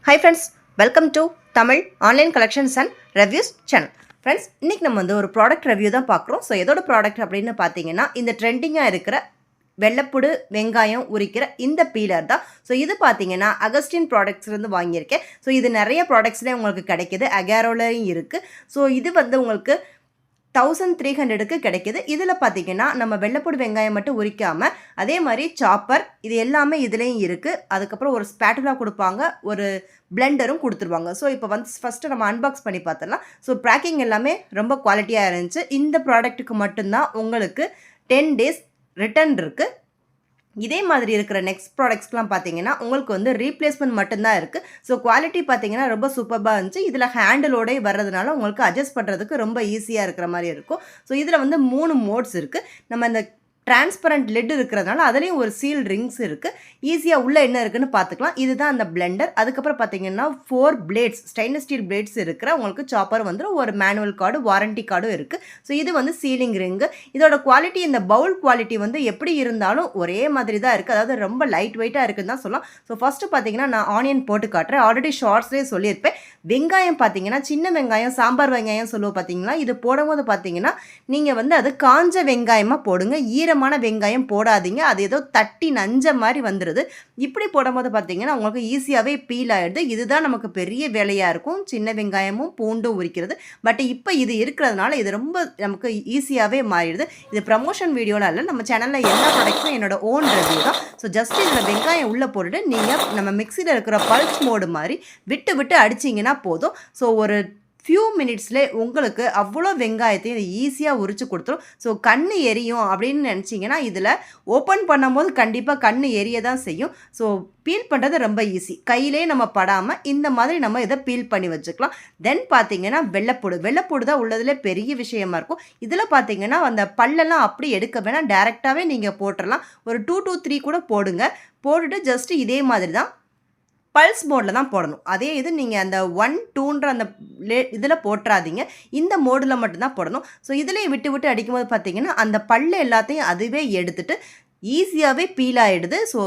Hi friends, welcome to Tamil Online Collections and Reviews channel. Friends, இன்னைக்கு நம்ம வந்து ஒரு ப்ராடக்ட் ரிவ்யூ தான் பார்க்குறோம். ஸோ எதோட ப்ராடக்ட் அப்படின்னு பார்த்தீங்கன்னா இந்த ட்ரெண்டிங்காக இருக்கிற வெள்ளைப்புடு வெங்காயம் உரிக்கிற இந்த பீலர் தான். ஸோ இது பார்த்தீங்கன்னா அகஸ்டின் ப்ராடக்ட்ஸ்லேருந்து வாங்கியிருக்கேன். ஸோ இது நிறைய ப்ராடக்ட்ஸ்லேயே உங்களுக்கு கிடைக்கிது, அகேரோலையும் இருக்குது. ஸோ இது வந்து உங்களுக்கு 1300க்கு கிடைக்கிது. இதில் பார்த்தீங்கன்னா நம்ம வெள்ளைப்பூடு வெங்காயம் மட்டும் உரிக்காமல் அதே மாதிரி சாப்பர் இது எல்லாமே இதுலேயும் இருக்குது. அதுக்கப்புறம் ஒரு ஸ்பேட்டுலா கொடுப்பாங்க, ஒரு பிளெண்டரும் கொடுத்துருவாங்க. ஸோ இப்போ வந்து ஃபஸ்ட்டு நம்ம அன்பாக்ஸ் பண்ணி பார்த்துடலாம். ஸோ பேக்கிங் எல்லாமே ரொம்ப குவாலிட்டியாக இருந்துச்சு. இந்த ப்ராடக்ட்டுக்கு மட்டும்தான் உங்களுக்கு 10 days ரிட்டர்ன் இருக்குது. இதே மாதிரி இருக்கிற நெக்ஸ்ட் ப்ராடக்ட்ஸ்லாம் பார்த்தீங்கன்னா உங்களுக்கு வந்து ரீப்ளேஸ்மெண்ட் மட்டும்தான் இருக்குது. ஸோ குவாலிட்டி பார்த்தீங்கன்னா ரொம்ப சூப்பராக இருந்துச்சு. இதில் ஹேண்டிலோடே வர்றதுனால உங்களுக்கு அட்ஜஸ்ட் பண்ணுறதுக்கு ரொம்ப ஈஸியாக இருக்கிற மாதிரி இருக்கும். ஸோ இதில் வந்து 3 மோட்ஸ் இருக்குது. நம்ம இந்த டிரான்ஸ்பரண்ட் லிட் இருக்கிறதுனால அதுலேயும் ஒரு சீல் ரிங்ஸ் இருக்குது. ஈஸியாக உள்ளே என்ன இருக்குன்னு பார்த்துக்கலாம். இதுதான் அந்த பிளெண்டர். அதுக்கப்புறம் பார்த்தீங்கன்னா 4 பிளேட்ஸ், ஸ்டெயின்லெஸ் ஸ்டீல் பிளேட்ஸ் இருக்கிற உங்களுக்கு சாப்பர் வந்துடும். ஒரு மேனுவல் கார்டு, வாரண்டி கார்டும் இருக்குது. ஸோ இது வந்து சீலிங் ரிங்கு. இதோட குவாலிட்டி, இந்த பவுல் குவாலிட்டி வந்து எப்படி இருந்தாலும் ஒரே மாதிரி தான் இருக்குது. அதாவது ரொம்ப லைட் வெயிட்டாக இருக்குன்னு தான் சொல்லலாம். ஸோ ஃபஸ்ட்டு பார்த்தீங்கன்னா நான் ஆனியன் போட்டு காட்டுறேன். ஆல்ரெடி ஷார்ட்ஸ்லேயே சொல்லியிருப்பேன். வெங்காயம் பார்த்தீங்கன்னா சின்ன வெங்காயம், சாம்பார் வெங்காயம் சொல்லுவோம் பார்த்தீங்களா, இது போடும்போது பார்த்தீங்கன்னா நீங்கள் வந்து அது காஞ்ச வெங்காயமாக போடுங்க. ஈரமான வெங்காயம் போடாதீங்க. அது ஏதோ தட்டி நஞ்ச மாதிரி வந்துடுது. இப்படி போடும்போது பார்த்தீங்கன்னா உங்களுக்கு ஈஸியாகவே பீல் ஆகிடுது. இதுதான் நமக்கு பெரிய வேலையாக இருக்கும், சின்ன வெங்காயமும் பூண்டும் உரிக்கிறது. பட் இப்போ இது இருக்கிறதுனால இது ரொம்ப நமக்கு ஈஸியாகவே மாறிடுது. இது ப்ரமோஷன் வீடியோலாம் இல்லை, நம்ம சேனலில் எல்லா ப்ராடக்ட்ஸும் என்னோட ஓன் ரிவ்யூ தான். ஸோ ஜஸ்ட் இதில் வெங்காயம் உள்ளே போட்டுட்டு நீங்கள் நம்ம மிக்சியில் இருக்கிற பல்ஸ் மோடு மாதிரி விட்டு விட்டு அடிச்சிங்கன்னா போதும். ஸோ ஒரு ஃபியூ மினிட்ஸ்லே உங்களுக்கு அவ்வளோ வெங்காயத்தையும் இது ஈஸியாக உரிச்சு கொடுத்துரும். ஸோ கண் எரியும் அப்படின்னு நினச்சிங்கன்னா இதில் ஓப்பன் பண்ணும்போது கண்டிப்பாக கண் எரிய தான் செய்யும். ஸோ பீல் பண்ணுறது ரொம்ப ஈஸி. கையிலே நம்ம படாமல் இந்த மாதிரி நம்ம இதை பீல் பண்ணி வச்சுக்கலாம். தென் பார்த்தீங்கன்னா வெள்ளைப்பூடு தான் உள்ளதுலே பெரிய விஷயமா இருக்கும். இதில் பார்த்தீங்கன்னா அந்த பல்லெல்லாம் அப்படி எடுக்க வேணாம், டேரெக்டாகவே நீங்கள் போட்டுடலாம். ஒரு 2 to 3 கூட போடுங்க. போட்டுட்டு ஜஸ்ட்டு இதே மாதிரி தான் பல்ஸ் மோடில் தான் போடணும். அதே இது நீங்கள் அந்த 1, 2ன்ற அந்த இதில் போட்டுறாதீங்க, இந்த மோடில் மட்டும்தான் போடணும். ஸோ இதிலே விட்டு விட்டு அடிக்கும்போது பார்த்தீங்கன்னா அந்த பல்லு எல்லாத்தையும் அதுவே எடுத்துகிட்டு ஈஸியாகவே பீல் ஆகிடுது. ஸோ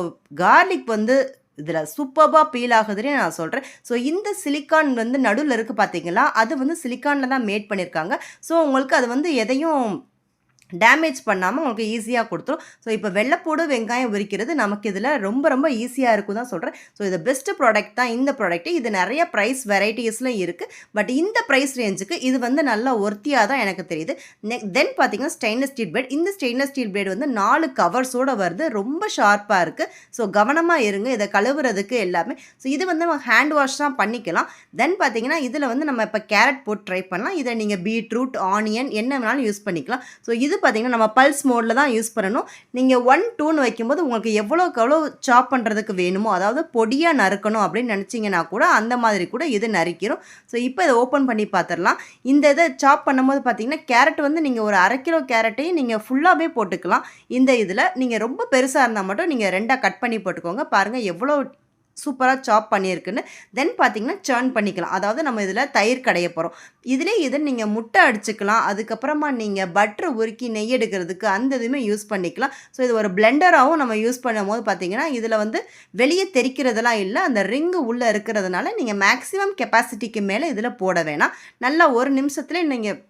கார்லிக் வந்து இதில் சூப்பராக பீல் ஆகுதுன்னு நான் சொல்கிறேன். ஸோ இந்த சிலிக்கான் வந்து நடுவில் இருக்குது பார்த்தீங்களா, அது வந்து சிலிக்கானில் தான் மேட் பண்ணியிருக்காங்க. ஸோ உங்களுக்கு அது வந்து எதையும் டேமேஜ் பண்ணாமல் உங்களுக்கு ஈஸியாக கொடுத்துரும். ஸோ இப்போ வெள்ளைப்பூடு வெங்காயம் உரிக்கிறது நமக்கு இதில் ரொம்ப ரொம்ப ஈஸியாக இருக்கும் தான் சொல்கிறேன். ஸோ இது பெஸ்ட்டு ப்ராடக்ட் தான் இந்த ப்ராடக்ட்டு. இது நிறைய ப்ரைஸ் வெரைட்டிஸ்லாம் இருக்குது. பட் இந்த ப்ரைஸ் ரேஞ்சுக்கு இது வந்து நல்லா ஒர்த்தியாக தான் எனக்கு தெரியுது. தென் பார்த்தீங்கன்னா ஸ்டெயின்லெஸ் ஸ்டீல் பிளேட். இந்த ஸ்டெயின்லெஸ் ஸ்டீல் பிளேட் வந்து 4 கவர்ஸோடு வருது. ரொம்ப ஷார்ப்பாக இருக்குது. ஸோ கவனமாக இருங்க இதை கழுவுறதுக்கு எல்லாமே. ஸோ இது வந்து நம்ம ஹேண்ட் வாஷ் தான் பண்ணிக்கலாம். தென் பார்த்தீங்கன்னா இதில் வந்து நம்ம இப்போ கேரட் போட்டு ட்ரை பண்ணலாம். இதை நீங்கள் பீட்ரூட், ஆனியன் என்ன வேணாலும் யூஸ் பண்ணிக்கலாம். ஸோ இது பார்த்தீங்கன்னா நம்ம பல்ஸ் மோடில் தான் யூஸ் பண்ணணும். நீங்கள் 1, 2ன்னு வைக்கும்போது உங்களுக்கு எவ்வளோக்கு எவ்வளோ சாப் பண்ணுறதுக்கு வேணுமோ, அதாவது பொடியாக நறுக்கணும் அப்படின்னு நினச்சிங்கன்னா கூட அந்த மாதிரி கூட இது நறுக்கிடும். ஸோ இப்போ இதை ஓப்பன் பண்ணி பார்த்துடலாம். இந்த இதை சாப் பண்ணும்போது பார்த்தீங்கன்னா கேரட் வந்து நீங்கள் ஒரு 1/2 கிலோ கேரட்டையும் நீங்கள் ஃபுல்லாகவே போட்டுக்கலாம். இந்த இதில் நீங்கள் ரொம்ப பெருசாக இருந்தால் மட்டும் நீங்கள் 2ஆக கட் பண்ணி போட்டுக்கோங்க. பாருங்கள் எவ்வளோ சூப்பராக சாப் பண்ணியிருக்குன்னு. தென் பார்த்தீங்கன்னா சர்ன் பண்ணிக்கலாம். அதாவது நம்ம இதில் தயிர் கடைய போகிறோம். இதிலே இதை நீங்கள் முட்டை அடிச்சுக்கலாம். அதுக்கப்புறமா நீங்கள் பட்டர் உருக்கி நெய் எடுக்கிறதுக்கு அந்த இதுவுமே யூஸ் பண்ணிக்கலாம். ஸோ இது ஒரு பிளெண்டராகவும் நம்ம யூஸ் பண்ணும் போது பார்த்தீங்கன்னா இதில் வந்து வெளியே தெரிக்கிறதெல்லாம் இல்லை, அந்த ரிங்கு உள்ளே இருக்கிறதுனால நீங்கள் மேக்ஸிமம் கெப்பாசிட்டிக்கு மேலே இதில் போட வேணாம். நல்லா ஒரு நிமிஷத்துல நீங்கள்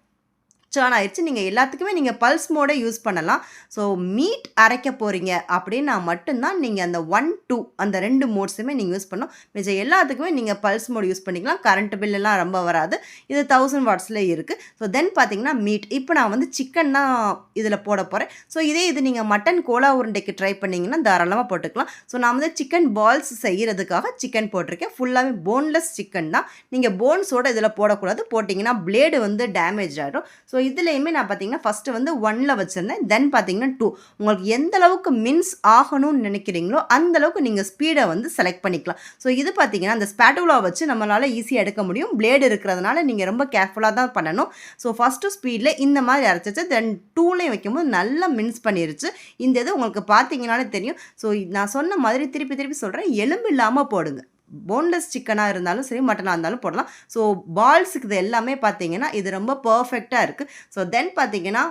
சர்ன் ஆயிடுச்சு. நீங்கள் எல்லாத்துக்குமே நீங்கள் பல்ஸ் மோடே யூஸ் பண்ணலாம். ஸோ மீட் அரைக்க போகிறீங்க அப்படின்னா மட்டும்தான் நீங்கள் அந்த 1, 2 அந்த 2 மோட்ஸுமே நீங்கள் யூஸ் பண்ணணும். மிச்சம் எல்லாத்துக்குமே நீங்கள் பல்ஸ் மோட் யூஸ் பண்ணிக்கலாம். கரண்ட் பில்லெல்லாம் ரொம்ப வராது. இது 1000 வாட்ஸில் இருக்குது. ஸோ தென் பார்த்தீங்கன்னா மீட். இப்போ நான் வந்து சிக்கன் தான் இதில் போட போகிறேன். ஸோ இதே இது நீங்கள் மட்டன் கோலா உருண்டைக்கு ட்ரை பண்ணிங்கன்னா தாராளமாக போட்டுக்கலாம். ஸோ நான் வந்து சிக்கன் பால்ஸ் செய்கிறதுக்காக சிக்கன் போட்டிருக்கேன். ஃபுல்லாகவே போன்லெஸ் சிக்கன் தான். நீங்கள் போன்ஸோடு இதில் போடக்கூடாது. போட்டிங்கன்னா பிளேடு வந்து டேமேஜ் ஆகிடும். ஸோ இதுலேயுமே நான் பார்த்தீங்கன்னா ஃபஸ்ட்டு வந்து 1ல் வச்சுருந்தேன். தென் பார்த்தீங்கன்னா 2. உங்களுக்கு எந்த அளவுக்கு மின்ஸ் ஆகணும்னு நினைக்கிறீங்களோ அந்தளவுக்கு நீங்கள் ஸ்பீடை வந்து செலக்ட் பண்ணிக்கலாம். ஸோ இது பார்த்தீங்கன்னா அந்த ஸ்பேட்டுலா வச்சு நம்மளால் ஈஸியாக எடுக்க முடியும். பிளேடு இருக்கிறதுனால நீங்கள் ரொம்ப கேர்ஃபுல்லாக தான் பண்ணணும். ஸோ ஃபஸ்ட்டு ஸ்பீடில் இந்த மாதிரி அரைச்சிச்சு. தென் 2லையும் வைக்கும்போது நல்லா மின்ஸ் பண்ணிருச்சு. இந்த இது உங்களுக்கு பார்த்தீங்கன்னாலே தெரியும். ஸோ நான் சொன்ன மாதிரி திருப்பி திருப்பி சொல்கிறேன், எலும்பு இல்லாமல் போடுங்க. போன்லெஸ் சிக்கனாக இருந்தாலும் சரி, மட்டனாக இருந்தாலும் போடலாம். ஸோ பால்ஸுக்கு இது எல்லாமே பார்த்தீங்கன்னா இது ரொம்ப பர்ஃபெக்டாக இருக்குது. ஸோ தென் பார்த்தீங்கன்னா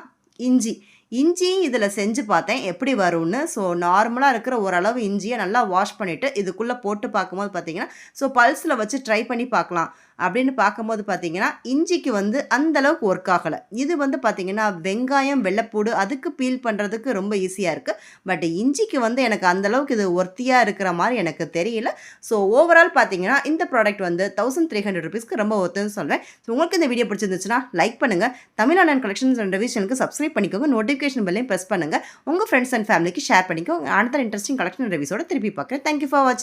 இஞ்சி இஞ்சி இதில் செஞ்சு பார்த்தேன் எப்படி வரும்னு. ஸோ நார்மலாக இருக்கிற ஓரளவு இஞ்சியை நல்லா வாஷ் பண்ணிவிட்டு இதுக்குள்ளே போட்டு பார்க்கும்போது பார்த்தீங்கன்னா, ஸோ பல்ஸில் வச்சு ட்ரை பண்ணி பார்க்கலாம் அப்படின்னு பார்க்கும்போது பார்த்தீங்கன்னா, இஞ்சிக்கு வந்து அந்தளவுக்கு ஒர்க் ஆகலை. இது வந்து பார்த்தீங்கன்னா வெங்காயம், வெள்ளைப்பூடு அதுக்கு பீல் பண்ணுறதுக்கு ரொம்ப ஈஸியாக இருக்குது. பட் இஞ்சிக்கு வந்து எனக்கு அந்தளவுக்கு இது ஒர்த்தியாக இருக்கிற மாதிரி எனக்கு தெரியல. ஸோ ஓவரால் பார்த்தீங்கன்னா இந்த ப்ராடக்ட் வந்து 1300 ருபீஸ்க்கு ரொம்ப ஒர்த்துன்னு சொல்வேன். ஸோ உங்களுக்கு இந்த வீடியோ பிடிச்சிருந்துச்சுன்னா லைக் பண்ணுங்கள். Tamil online collections and reviews சேனலுக்கு சப்ஸ்கிரைப் பண்ணிக்கோங்க. நோட்டிஃபிகேஷன் பெல்லையும் ப்ரெஸ் பண்ணுங்கள். உங்கள் ஃப்ரெண்ட்ஸ் அண்ட் ஃபேமிலிக்கு ஷேர் பண்ணிக்கோங்க. அடுத்த இன்ட்ரெஸ்டிங் கலெக்ஷன் ரிவ்யூஸோட திருப்பி பார்க்குறேன். தேங்க்யூ ஃபார் வாட்சிங்.